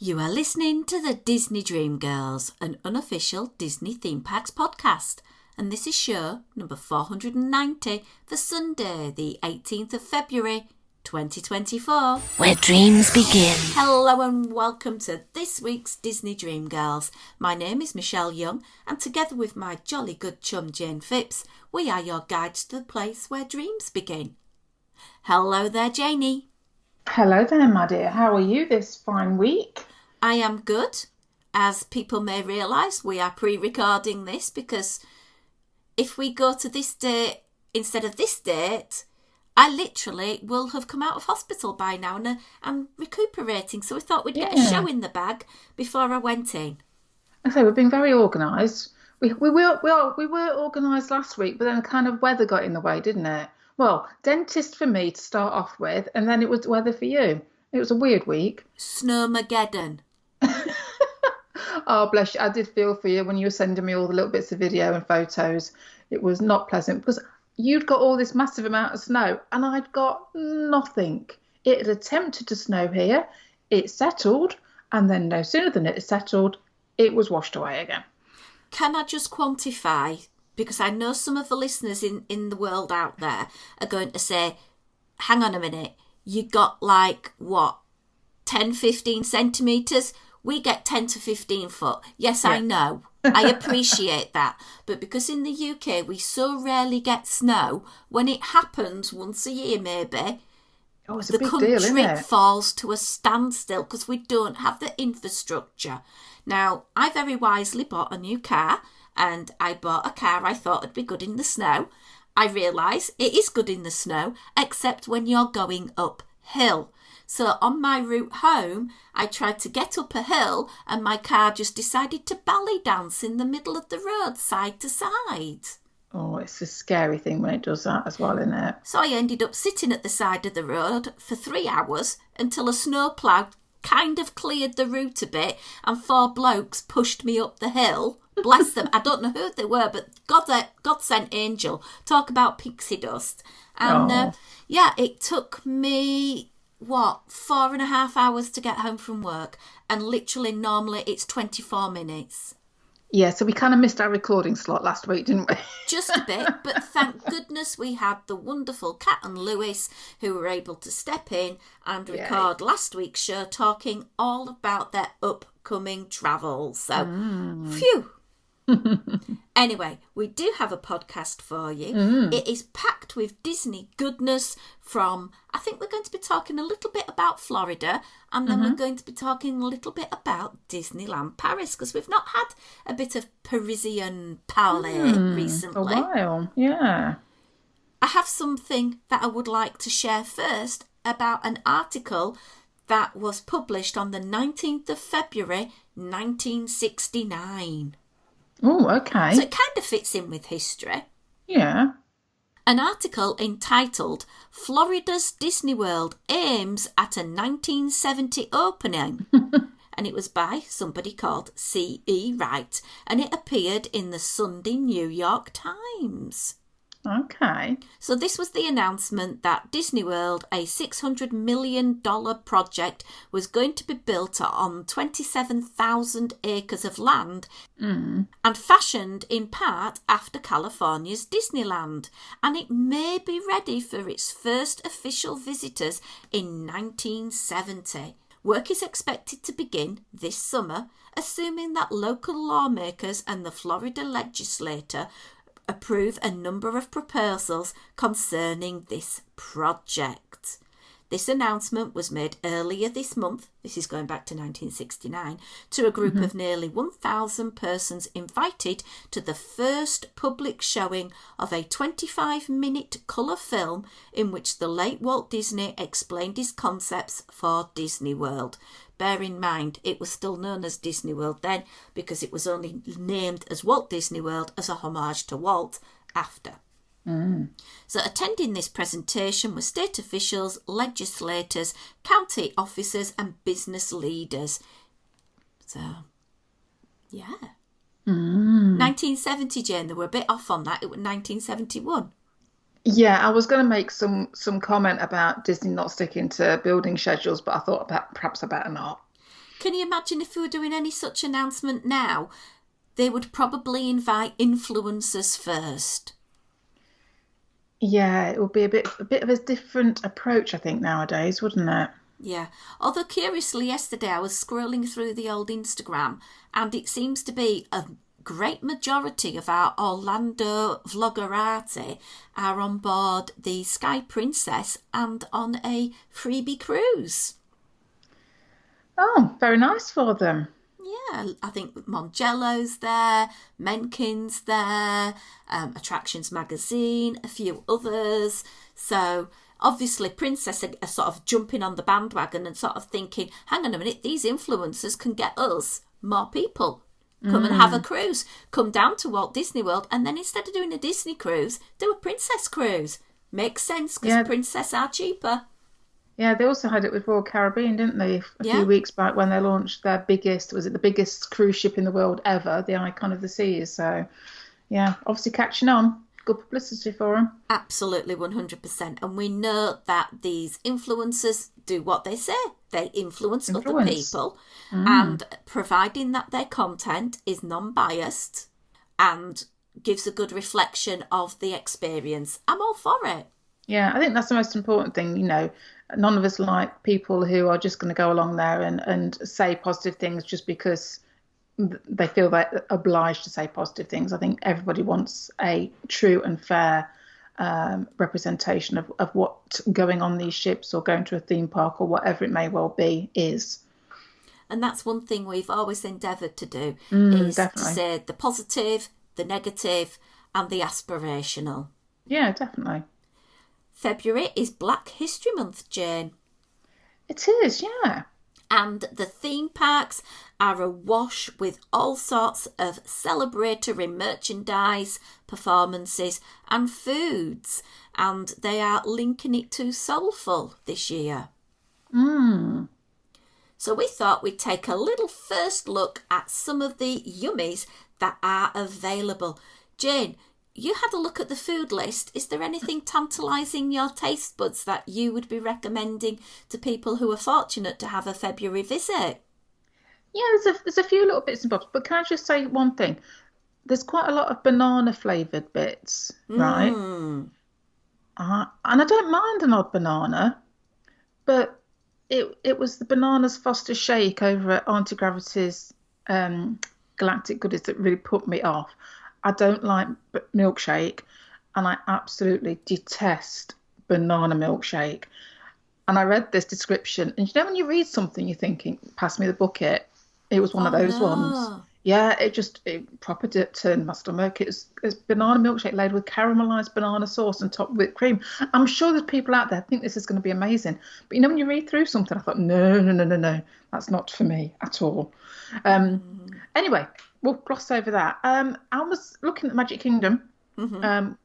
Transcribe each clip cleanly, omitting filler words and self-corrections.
You are listening to the Disney Dream Girls, an unofficial Disney Theme Parks podcast, and this is show number 490 for Sunday, the 18th of February, 2024. Where dreams begin. Hello and welcome to this week's Disney Dream Girls. My name is Michelle Young, and together with my jolly good chum Jane Phipps, we are your guides to the place where dreams begin. Hello there, Janie. Hello there, my dear. How are you this fine week? I am good. As people may realise, we are pre-recording this because if we go to this date instead of this date, I literally will have come out of hospital by now and I'm recuperating. So we thought we'd get a show in the bag before I went in. Okay, we've been very organised. We were organised last week, but then kind of weather got in the way, didn't it? Well, dentist for me to start off with, and then it was weather for you. It was a weird week. Snowmageddon. Oh, bless you. I did feel for you when you were sending me all the little bits of video and photos. It was not pleasant because you'd got all this massive amount of snow and I'd got nothing. It had attempted to snow here. It settled, and then no sooner than it settled, it was washed away again. Can I just quantify? Because I know some of the listeners in the world out there are going to say, hang on a minute, you got like, what, 10, 15 centimetres? We get 10 to 15 foot. Yes, yeah. I know. I appreciate that. But because in the UK we so rarely get snow, when it happens once a year maybe, it's the a big country deal, isn't it? falls to a standstill because we don't have the infrastructure. Now, I very wisely bought a new car, and I bought a car I thought would be good in the snow. I realise it is good in the snow, except when you're going uphill. So on my route home, I tried to get up a hill and my car just decided to ballet dance in the middle of the road, side to side. Oh, it's a scary thing when it does that as well, isn't it? So I ended up sitting at the side of the road for 3 hours until a snowplough kind of cleared the route a bit and 4 blokes pushed me up the hill. Bless them. I don't know who they were, but God sent angel. Talk about pixie dust. And it took me... 4.5 hours to get home from work, and literally normally it's 24 minutes. Yeah, so we kind of missed our recording slot last week, didn't we? Just a bit, but thank goodness we had the wonderful Kat and Lewis who were able to step in and record last week's show talking all about their upcoming travels. So, phew. Anyway, we do have a podcast for you. It is packed with Disney goodness from, I think we're going to be talking a little bit about Florida, and then we're going to be talking a little bit about Disneyland Paris, because we've not had a bit of Parisian parler recently. A while, yeah. I have something that I would like to share first about an article that was published on the 19th of February 1969. Oh, okay. So it kind of fits in with history. Yeah. An article entitled Florida's Disney World Aims at a 1970 Opening. And it was by somebody called C.E. Wright. And it appeared in the Sunday New York Times. Okay. So this was the announcement that Disney World, a $600 million project, was going to be built on 27,000 acres of land and fashioned in part after California's Disneyland. And it may be ready for its first official visitors in 1970. Work is expected to begin this summer, assuming that local lawmakers and the Florida legislature approve a number of proposals concerning this project. This announcement was made earlier this month, this is going back to 1969, to a group of nearly 1,000 persons invited to the first public showing of a 25-minute colour film in which the late Walt Disney explained his concepts for Disney World. Bear in mind, it was still known as Disney World then because it was only named as Walt Disney World as a homage to Walt after. So attending this presentation were state officials, legislators, county officers and business leaders. So, yeah. 1970, Jane, they were a bit off on that. It was 1971. Yeah, I was going to make some comment about Disney not sticking to building schedules, but I thought perhaps I better not. Can you imagine if we were doing any such announcement now? They would probably invite influencers first. Yeah, it would be a bit of a different approach, I think, nowadays, wouldn't it? Yeah. Although curiously, yesterday I was scrolling through the old Instagram, and it seems to be a great majority of our Orlando vloggerati are on board the Sky Princess and on a freebie cruise. Oh, very nice for them. Yeah, I think Mongello's there, Menken's there, Attractions Magazine, a few others. So obviously Princess are sort of jumping on the bandwagon and sort of thinking, hang on a minute, these influencers can get us more people. Come and have a cruise. Come down to Walt Disney World, and then instead of doing a Disney cruise, do a Princess cruise. Makes sense because Princess are cheaper. Yeah, they also had it with Royal Caribbean, didn't they? A few weeks back when they launched their the biggest cruise ship in the world ever, the Icon of the Seas. So, yeah, obviously catching on. Good publicity for them. Absolutely, 100%. And we know that these influencers do what they say. They influence other people. And providing that their content is non-biased and gives a good reflection of the experience, I'm all for it. Yeah, I think that's the most important thing, you know. None of us like people who are just going to go along there and say positive things just because they feel they're obliged to say positive things. I think everybody wants a true and fair representation of what going on these ships or going to a theme park or whatever it may well be is. And that's one thing we've always endeavoured to do, is definitely. to say the positive, the negative and the aspirational. Yeah, definitely. February is Black History Month, Jane. It is, yeah. And the theme parks are awash with all sorts of celebratory merchandise, performances and foods. And they are linking it to Soulful this year. So we thought we'd take a little first look at some of the yummies that are available. Jane, you had a look at the food list. Is there anything tantalising your taste buds that you would be recommending to people who are fortunate to have a February visit? Yeah, there's a few little bits and bobs, but can I just say one thing? There's quite a lot of banana flavoured bits, right? And I don't mind an odd banana, but it was the Bananas Foster Shake over at Auntie Gravity's Galactic Goodies that really put me off. I don't like milkshake, and I absolutely detest banana milkshake. And I read this description, and you know when you read something, you're thinking, pass me the bucket. It was one of those ones. Yeah, it proper turned my stomach. It's banana milkshake laid with caramelised banana sauce and topped with cream. I'm sure there's people out there who think this is going to be amazing. But you know when you read through something, I thought, no, that's not for me at all. Anyway, we'll gloss over that. I was looking at Magic Kingdom,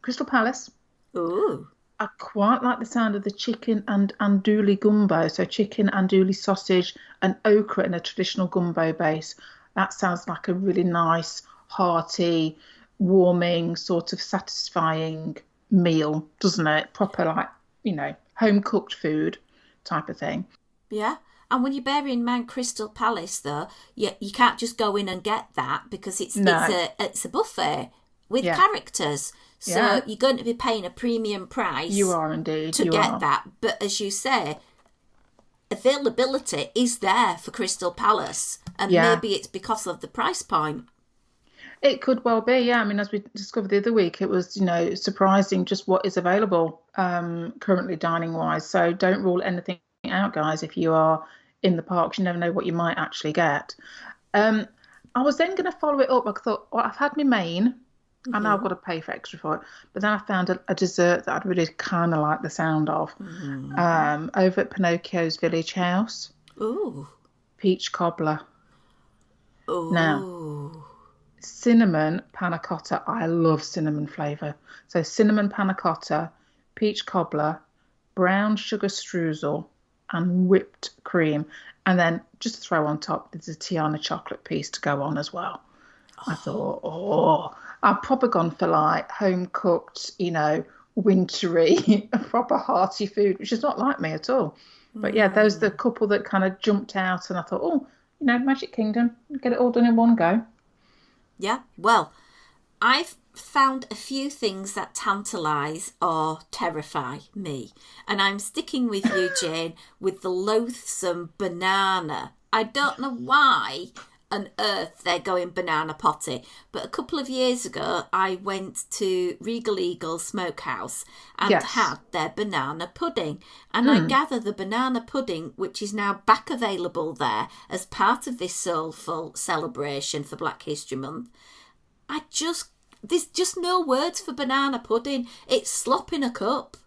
Crystal Palace. Ooh. I quite like the sound of the chicken and andouille gumbo. So chicken, andouille sausage and okra in a traditional gumbo base. That sounds like a really nice, hearty, warming, sort of satisfying meal, doesn't it? Proper, like, you know, home-cooked food type of thing. Yeah. And when you bear in mind Crystal Palace, though, you can't just go in and get that because it's a buffet with characters. So you're going to be paying a premium price. You are indeed. To get that. But as you say, availability is there for Crystal Palace. And maybe it's because of the price point. It could well be, yeah. I mean, as we discovered the other week, it was, you know, surprising just what is available currently dining-wise. So don't rule anything out, guys, if you are in the parks. You never know what you might actually get. I was then going to follow it up. I thought, well, I've had my main. I know I've got to pay for extra for it. But then I found a dessert that I'd really kind of like the sound of over at Pinocchio's Village House. Ooh. Peach cobbler. Ooh. Now, cinnamon panna cotta. I love cinnamon flavour. So cinnamon panna cotta, peach cobbler, brown sugar streusel, and whipped cream. And then just to throw on top, there's a Tiana chocolate piece to go on as well. I thought, I've probably gone for like home cooked, you know, wintry, proper hearty food, which is not like me at all. But yeah, those are the couple that kind of jumped out, and I thought, Magic Kingdom. Get it all done in one go. Yeah, well, I've found a few things that tantalise or terrify me. And I'm sticking with you, Jane, with the loathsome banana. I don't know why on earth they're going banana potty, but a couple of years ago I went to Regal Eagle Smokehouse and had their banana pudding. And I gather the banana pudding, which is now back available there as part of this soulful celebration for Black History Month, there's just no words for banana pudding. It's slop in a cup.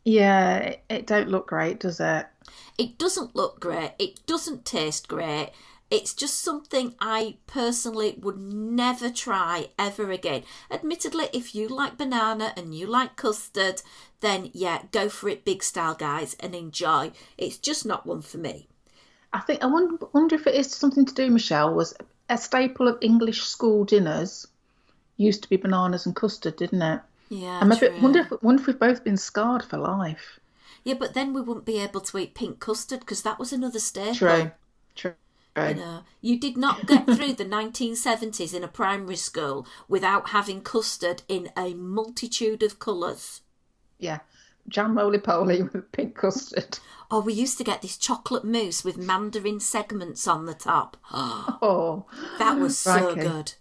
Yeah, it don't look great, does it? It doesn't look great. It doesn't taste great. It's just something I personally would never try ever again. Admittedly, if you like banana and you like custard, then yeah, go for it big style, guys, and enjoy. It's just not one for me. I wonder if it is something to do, Michelle, was a staple of English school dinners used to be bananas and custard, didn't it? Yeah, I'm true. wonder if we've both been scarred for life. Yeah, but then we wouldn't be able to eat pink custard because that was another staple. True. You did not get through the 1970s in a primary school without having custard in a multitude of colours. Yeah, jam roly-poly with pink custard. Oh, we used to get this chocolate mousse with mandarin segments on the top. Oh, that was so good.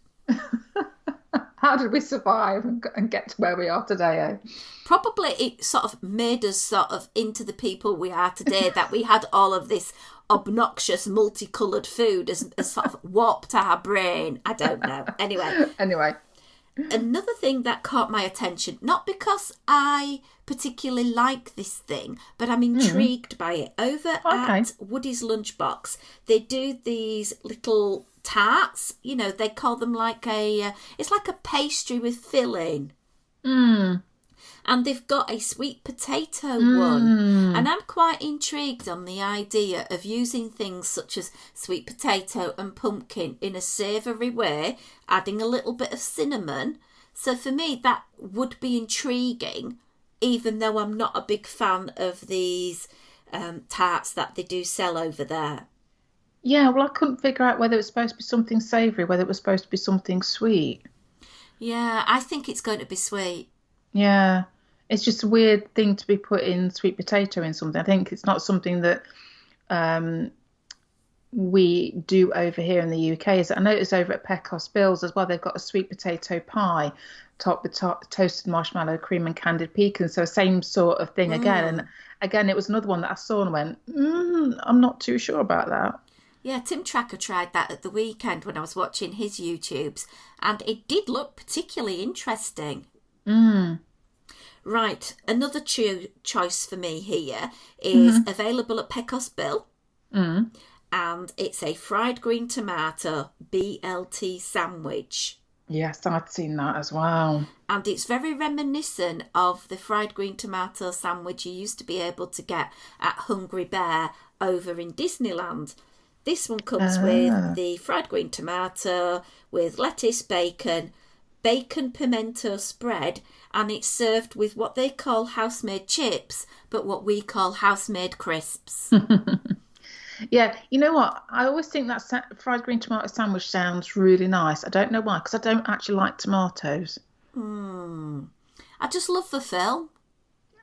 How did we survive and get to where we are today, eh? Probably it sort of made us sort of into the people we are today, that we had all of this obnoxious multicoloured food as sort of warped our brain. I don't know. Anyway. Another thing that caught my attention, not because I particularly like this thing, but I'm intrigued by it. Over at Woody's Lunchbox, they do these little tarts. They call them it's like a pastry with filling. And they've got a sweet potato one. And I'm quite intrigued on the idea of using things such as sweet potato and pumpkin in a savoury way, adding a little bit of cinnamon. So for me, that would be intriguing, even though I'm not a big fan of these tarts that they do sell over there. Yeah, well, I couldn't figure out whether it was supposed to be something savoury, whether it was supposed to be something sweet. Yeah, I think it's going to be sweet. Yeah. It's just a weird thing to be putting sweet potato in something. I think it's not something that we do over here in the UK. I noticed over at Pecos Bill's as well, they've got a sweet potato pie topped with toasted marshmallow, cream and candied pecans. So same sort of thing again. And again, it was another one that I saw and went, I'm not too sure about that. Yeah, Tim Tracker tried that at the weekend when I was watching his YouTubes, and it did look particularly interesting. Right, another choice for me here is available at Pecos Bill, and it's a fried green tomato BLT sandwich. Yes, I'd seen that as well. And it's very reminiscent of the fried green tomato sandwich you used to be able to get at Hungry Bear over in Disneyland. This one comes with the fried green tomato with lettuce, bacon pimento spread, and it's served with what they call house-made chips, but what we call house-made crisps. Yeah, you know what? I always think that fried green tomato sandwich sounds really nice. I don't know why, because I don't actually like tomatoes. I just love the film.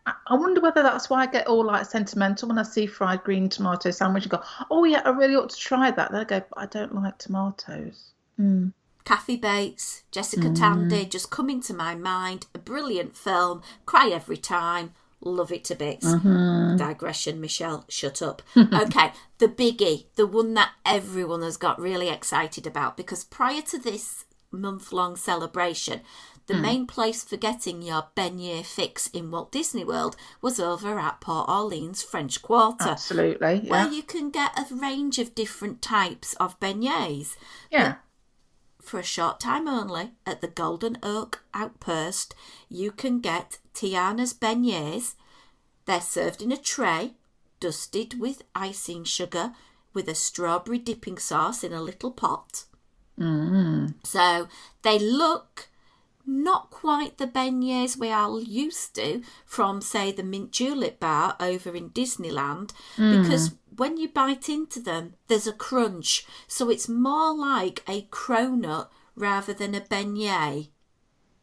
I wonder whether that's why I get all like sentimental when I see fried green tomato sandwich and go, oh yeah, I really ought to try that. Then I go, but I don't like tomatoes. Kathy Bates, Jessica Tandy just come into my mind. A brilliant film. Cry every time. Love it to bits. Digression, Michelle. Shut up. Okay, the biggie. The one that everyone has got really excited about, because prior to this month-long celebration, the main place for getting your beignet fix in Walt Disney World was over at Port Orleans French Quarter. Absolutely, yeah. Where you can get a range of different types of beignets. Yeah. But for a short time only, at the Golden Oak Outpost, you can get Tiana's beignets. They're served in a tray, dusted with icing sugar, with a strawberry dipping sauce in a little pot. So they look not quite the beignets we are used to from, say, the Mint Julep bar over in Disneyland, because when you bite into them, there's a crunch. So it's more like a cronut rather than a beignet.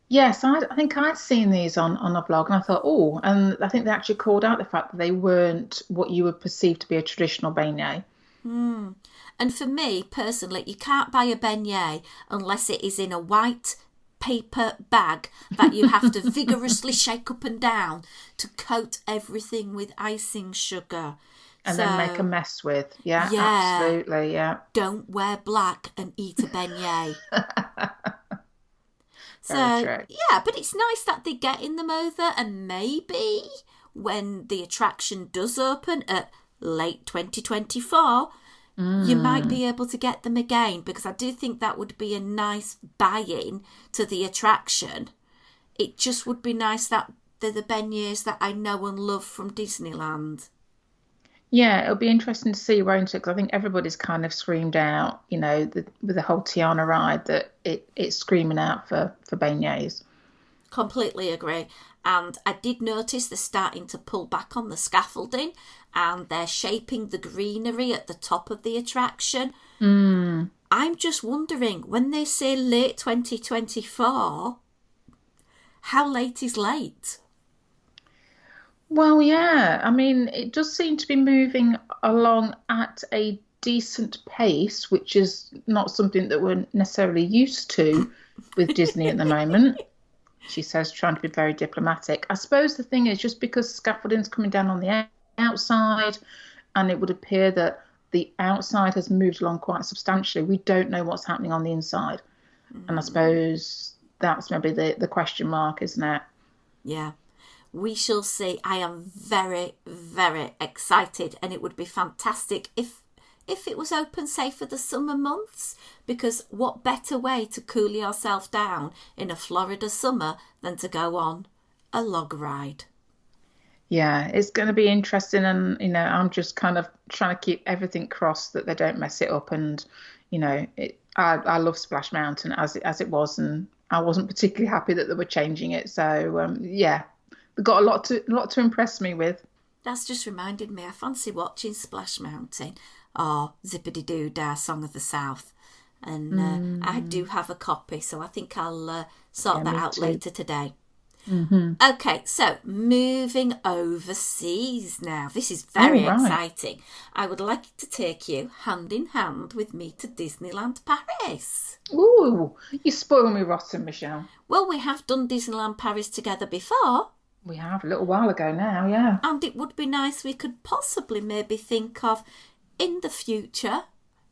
Yes, I think I'd seen these on a blog and I thought, oh, and I think they actually called out the fact that they weren't what you would perceive to be a traditional beignet. And for me, personally, you can't buy a beignet unless it is in a white paper bag that you have to vigorously shake up and down to coat everything with icing sugar. And then make a mess with. Yeah, absolutely, yeah. Don't wear black and eat a beignet. Yeah, but it's nice that they're getting them over, and maybe when the attraction does open at late 2024, you might be able to get them again, because I do think that would be a nice buy-in to the attraction. It just would be nice that they're the beignets that I know and love from Disneyland. Yeah, it'll be interesting to see, won't it? Because I think everybody's kind of screamed out, with the whole Tiana ride, that it's screaming out for beignets. Completely agree. And I did notice they're starting to pull back on the scaffolding, and they're shaping the greenery at the top of the attraction. I'm just wondering, when they say late 2024, how late is late? Well, yeah. I mean, it does seem to be moving along at a decent pace, which is not something that we're necessarily used to with Disney at the moment. She says, trying to be very diplomatic. I suppose the thing is, just because scaffolding's coming down on the outside, and it would appear that the outside has moved along quite substantially, we don't know what's happening on the inside. And I suppose that's maybe the question mark, isn't it? Yeah. We shall see. I am very, very excited, and it would be fantastic if it was open, say, for the summer months, because what better way to cool yourself down in a Florida summer than to go on a log ride? Yeah, it's going to be interesting, and I'm just kind of trying to keep everything crossed that they don't mess it up. And I love Splash Mountain as it was, and I wasn't particularly happy that they were changing it. So yeah. They've got a lot to impress me with. That's just reminded me. I fancy watching Splash Mountain or Zippity Doo Dah Song of the South. And I do have a copy, so I think I'll sort that out later today. Okay, so moving overseas now. This is very exciting. I would like to take you hand in hand with me to Disneyland Paris. Ooh, you spoil me rotten, Michelle. Well, we have done Disneyland Paris together before. We have, a little while ago now, yeah. And it would be nice, we could possibly maybe think of in the future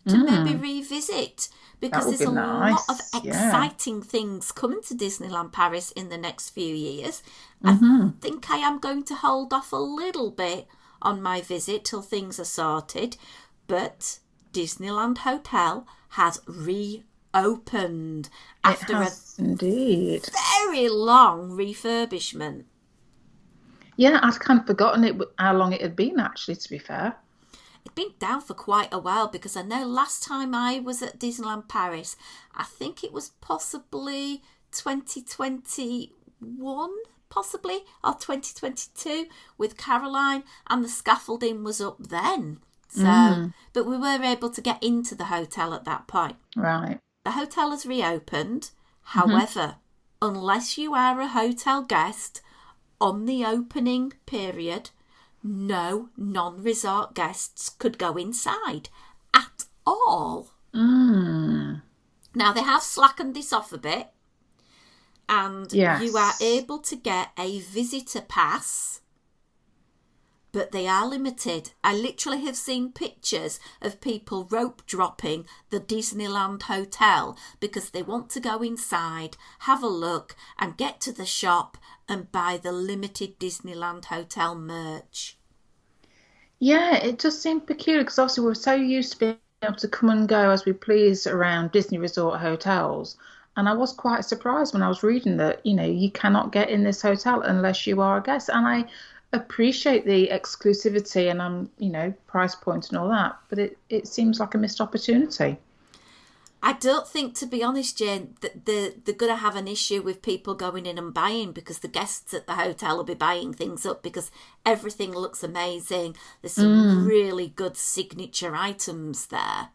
to maybe revisit, because there's a lot of exciting things coming to Disneyland Paris in the next few years. I think I am going to hold off a little bit on my visit till things are sorted, but Disneyland Hotel has reopened after a very long refurbishment. Yeah, I'd kind of forgotten how long it had been, actually, to be fair. It'd been down for quite a while, because I know last time I was at Disneyland Paris, I think it was possibly 2021, possibly, or 2022 with Caroline, and the scaffolding was up then. So, but we were able to get into the hotel at that point. Right. The hotel has reopened. However, unless you are a hotel guest on the opening period, no non-resort guests could go inside at all. Now, they have slackened this off a bit, and you are able to get a visitor pass, but they are limited. I literally have seen pictures of people rope dropping the Disneyland Hotel because they want to go inside, have a look, and get to the shop and buy the limited Disneyland Hotel merch. Yeah, it does seem peculiar, because obviously we're so used to being able to come and go as we please around Disney Resort hotels. And I was quite surprised when I was reading that, you cannot get in this hotel unless you are a guest. And I appreciate the exclusivity and price point and all that, but it seems like a missed opportunity. I don't think, to be honest, Jane, that they're going to have an issue with people going in and buying, because the guests at the hotel will be buying things up because everything looks amazing. There's some really good signature items there.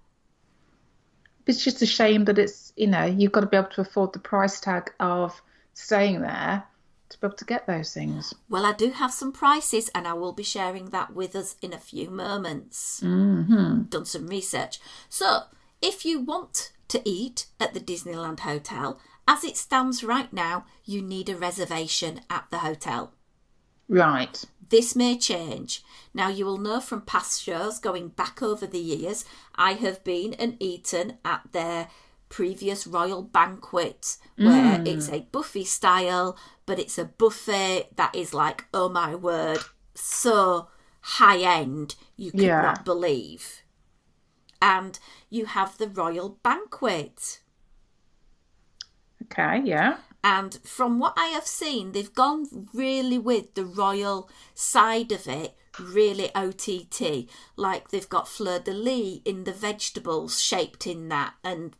It's just a shame that it's, you've got to be able to afford the price tag of staying there to be able to get those things. Well, I do have some prices, and I will be sharing that with us in a few moments. Done some research. So, if you want to eat at the Disneyland Hotel, as it stands right now, you need a reservation at the hotel. Right. This may change. Now, you will know from past shows going back over the years, I have been and eaten at their previous royal banquet, where it's a buffet style, but it's a buffet that is like, oh my word, so high end you could not believe. And you have the royal banquet. Okay, yeah. And from what I have seen, they've gone really with the royal side of it, really OTT. Like they've got fleur-de-lis in the vegetables shaped in that, and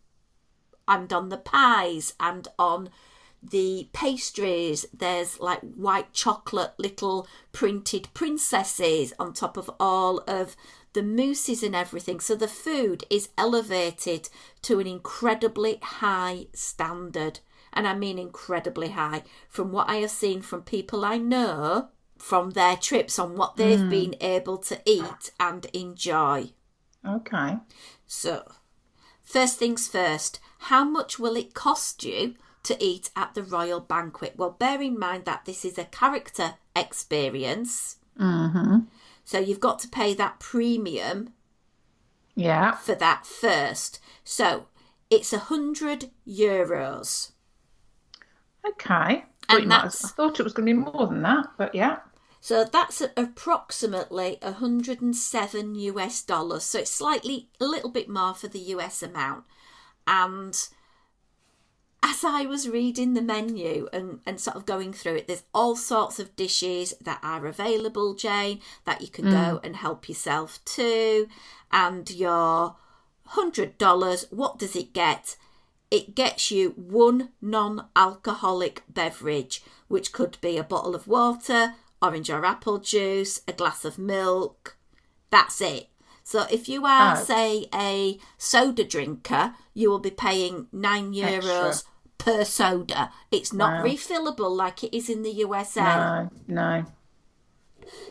on the pies and on the pastries, there's like white chocolate little printed princesses on top of all of the mousses and everything. So the food is elevated to an incredibly high standard. And I mean incredibly high. From what I have seen from people I know from their trips on what they've been able to eat and enjoy. Okay. So, first things first, how much will it cost you to eat at the Royal Banquet? Well, bear in mind that this is a character experience. So you've got to pay that premium for that first. So it's €100. Okay. And I thought it was going to be more than that, but yeah. So that's approximately $107. So it's a little bit more for the US amount. And as I was reading the menu and sort of going through it, there's all sorts of dishes that are available, Jane, that you can go and help yourself to. And your $100, what does it get? It gets you one non-alcoholic beverage, which could be a bottle of water, orange or apple juice, a glass of milk. That's it. So if you are, say, a soda drinker, you will be paying €9 per soda. It's not refillable like it is in the USA. No.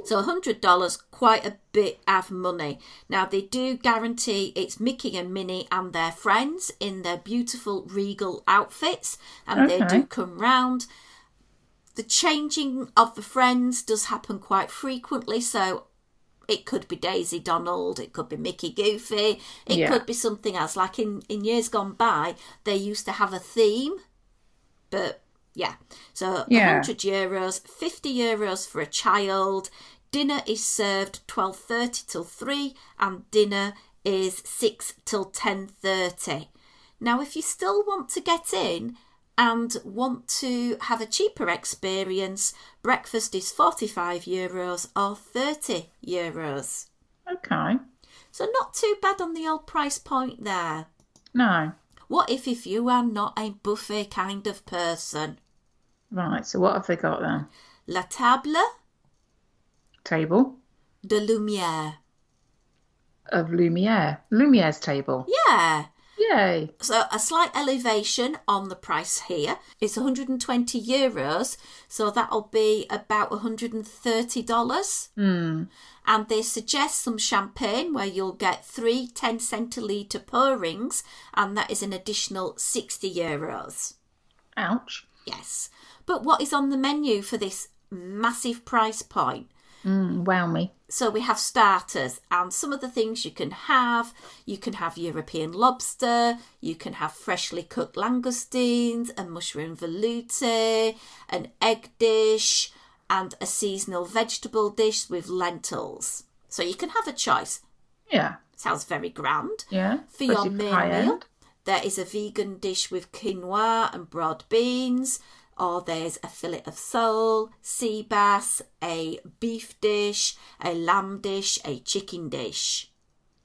So $100, quite a bit of money. Now, they do guarantee it's Mickey and Minnie and their friends in their beautiful regal outfits, and they do come round. The changing of the friends does happen quite frequently, so it could be Daisy Donald, it could be Mickey Goofy, it could be something else. Like in years gone by, they used to have a theme, but yeah. So €100, €50 for a child. Dinner is served 12:30 till 3, and dinner is 6 till 10:30. Now, if you still want to get in and want to have a cheaper experience, breakfast is €45 or €30. Okay. So not too bad on the old price point there. No. What if you are not a buffet kind of person? Right, so what have they got then? La table Table de lumière. of Lumiere. Lumiere's table. Yeah. Yay. So a slight elevation on the price here. It's €120, so that'll be about $130. And they suggest some champagne where you'll get 3 10-centilitre pourings, and that is an additional €60. Ouch. Yes. But what is on the menu for this massive price point? Wow me. So we have starters, and some of the things you can have European lobster, you can have freshly cooked langoustines, a mushroom velouté, an egg dish, and a seasonal vegetable dish with lentils. So you can have a choice. Yeah. Sounds very grand. Yeah. For your main meal, there is a vegan dish with quinoa and broad beans, or there's a fillet of sole, sea bass, a beef dish, a lamb dish, a chicken dish.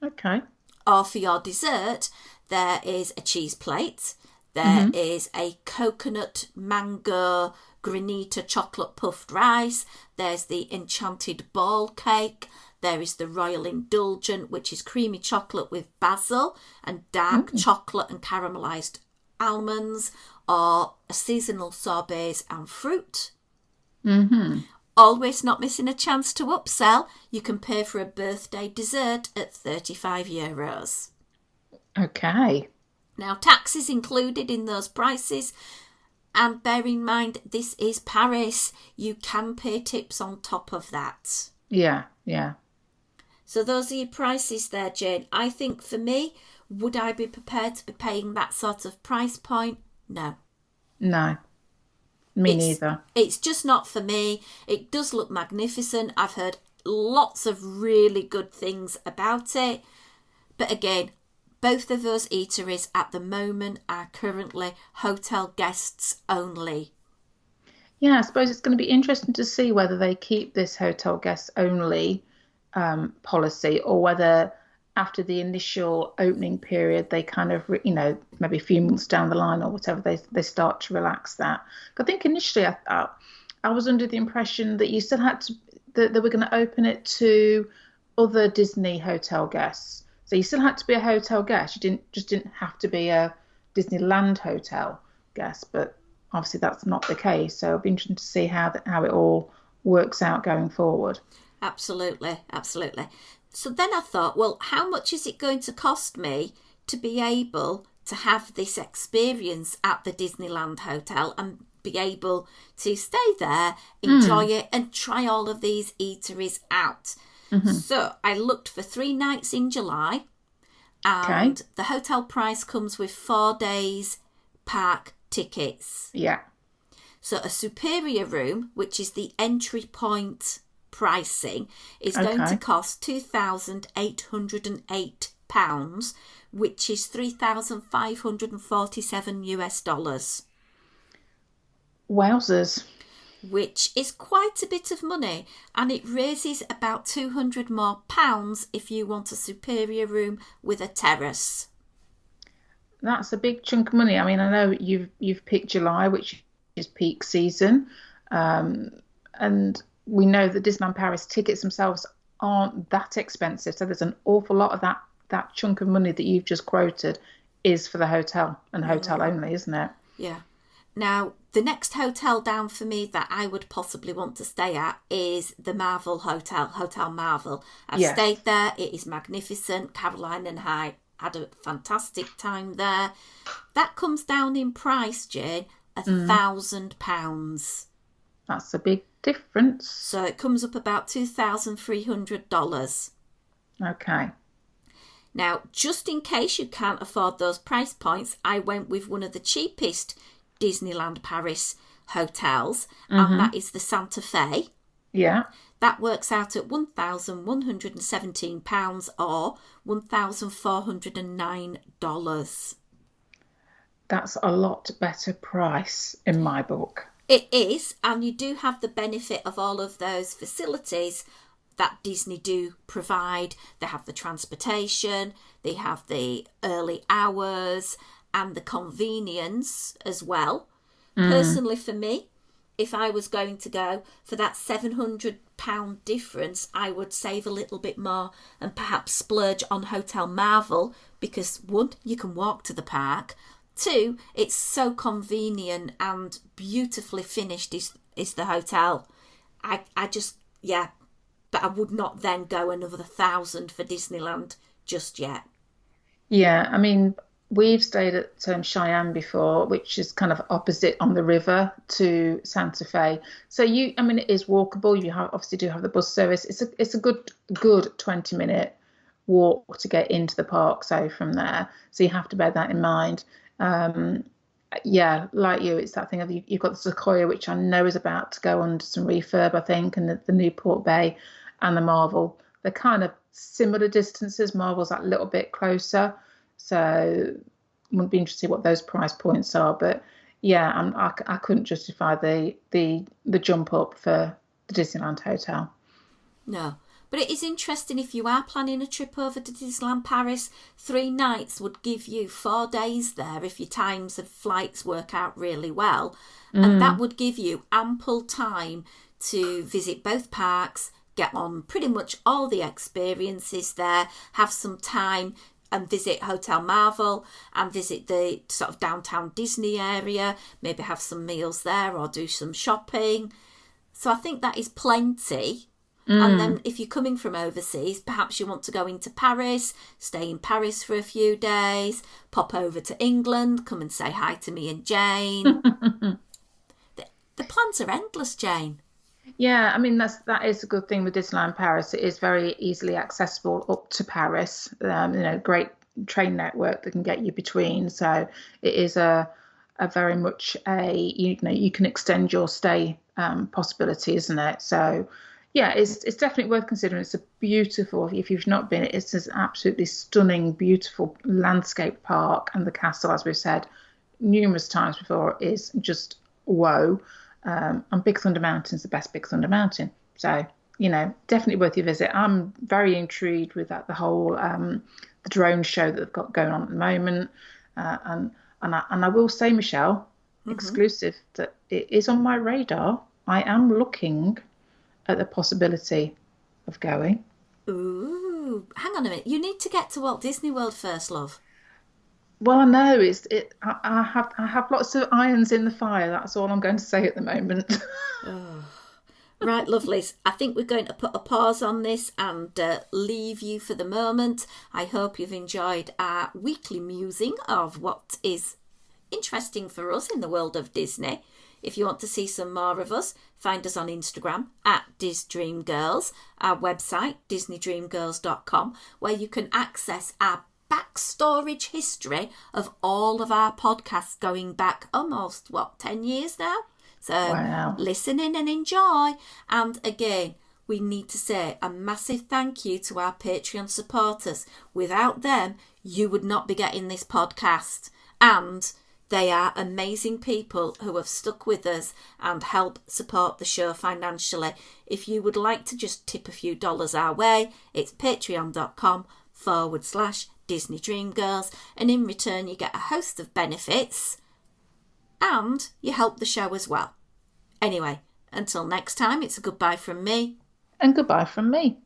Okay. Or for your dessert, there is a cheese plate. There is a coconut mango granita chocolate puffed rice. There's the enchanted ball cake. There is the Royal Indulgent, which is creamy chocolate with basil and dark chocolate and caramelised almonds, or a seasonal sorbets and fruit. Always not missing a chance to upsell. You can pay for a birthday dessert at €35. Okay. Now, tax is included in those prices. And bear in mind, this is Paris. You can pay tips on top of that. Yeah, yeah. So those are your prices there, Jane. I think for me, would I be prepared to be paying that sort of price point? No. No. Me neither. It's just not for me. It does look magnificent. I've heard lots of really good things about it. But again, both of those eateries at the moment are currently hotel guests only. Yeah, I suppose it's going to be interesting to see whether they keep this hotel guests only policy, or whether after the initial opening period they kind of, maybe a few months down the line or whatever, they start to relax that. I think initially I was under the impression that you still had to, that they were going to open it to other Disney hotel guests. So you still had to be a hotel guest. You didn't have to be a Disneyland hotel guest. But obviously that's not the case. So it'll be interesting to see how it all works out going forward. Absolutely, absolutely. So then I thought, well, how much is it going to cost me to be able to have this experience at the Disneyland Hotel and be able to stay there, enjoy it, and try all of these eateries out? So I looked for 3 nights in July, and the hotel price comes with 4 days park tickets. Yeah. So a superior room, which is the entry point pricing, is going to cost £2,808, which is $3,547. Wowzers. Which is quite a bit of money, and it raises about £200 more if you want a superior room with a terrace. That's a big chunk of money. I mean, I know you've picked July, which is peak season, and we know that Disneyland Paris tickets themselves aren't that expensive. So there's an awful lot of that chunk of money that you've just quoted is for the hotel and hotel only, isn't it? Yeah. Now, the next hotel down for me that I would possibly want to stay at is the Marvel Hotel, Hotel Marvel. I've stayed there. It is magnificent. Caroline and I had a fantastic time there. That comes down in price, Jane, £1,000. That's a big difference. So it comes up about $2,300. Okay. Now, just in case you can't afford those price points, I went with one of the cheapest Disneyland Paris hotels, and that is the Santa Fe. Yeah. That works out at £1,117 or $1,409. That's a lot better price in my book. It is, and you do have the benefit of all of those facilities that Disney do provide. They have the transportation, they have the early hours, and the convenience as well. Personally, for me, if I was going to go for that £700 difference, I would save a little bit more and perhaps splurge on Hotel Marvel, because 1, you can walk to the park. 2, it's so convenient and beautifully finished is the hotel. I just, but I would not then go another £1,000 for Disneyland just yet. Yeah, I mean, we've stayed at Cheyenne before, which is kind of opposite on the river to Santa Fe. So it is walkable. You obviously do have the bus service. It's a good 20-minute walk to get into the park. So from there, so you have to bear that in mind. Like you, it's that thing of you've got the Sequoia, which I know is about to go under some refurb, I think, and the Newport Bay and the Marvel. They're kind of similar distances. Marvel's that little bit closer. So it would be interesting what those price points are. But I couldn't justify the jump up for the Disneyland Hotel. No. But it is interesting, if you are planning a trip over to Disneyland Paris, 3 nights would give you 4 days there if your times of flights work out really well. And that would give you ample time to visit both parks, get on pretty much all the experiences there, have some time and visit Hotel Marvel and visit the sort of downtown Disney area, maybe have some meals there or do some shopping. So I think that is plenty. And then if you're coming from overseas, perhaps you want to go into Paris, stay in Paris for a few days, pop over to England, come and say hi to me and Jane. The plans are endless, Jane. Yeah, I mean, that is a good thing with Disneyland Paris. It is very easily accessible up to Paris. Great train network that can get you between. So it is a very much you can extend your stay possibility, isn't it? So yeah, it's definitely worth considering. It's a beautiful, if you've not been, it's an absolutely stunning, beautiful landscape park, and the castle, as we've said numerous times before, is just whoa. And Big Thunder Mountain's the best Big Thunder Mountain. So, definitely worth your visit. I'm very intrigued with the whole the drone show that they've got going on at the moment. And I will say, Michelle, exclusive, that it is on my radar. I am looking at the possibility of going. Ooh, hang on a minute. You need to get to Walt Disney World first, love. Well, I know I have lots of irons in the fire. That's all I'm going to say at the moment. Right, lovelies. I think we're going to put a pause on this and leave you for the moment. I hope you've enjoyed our weekly musing of what is interesting for us in the world of Disney. If you want to see some more of us, find us on Instagram at DisDreamGirls, our website DisneyDreamGirls.com, where you can access our back storage history of all of our podcasts going back almost 10 years now. So wow. Listen in and enjoy. And again, we need to say a massive thank you to our Patreon supporters. Without them, you would not be getting this podcast. And they are amazing people who have stuck with us and help support the show financially. If you would like to just tip a few dollars our way, it's patreon.com/Disney Dream Girls, and in return you get a host of benefits and you help the show as well. Anyway, until next time, it's a goodbye from me. And goodbye from me.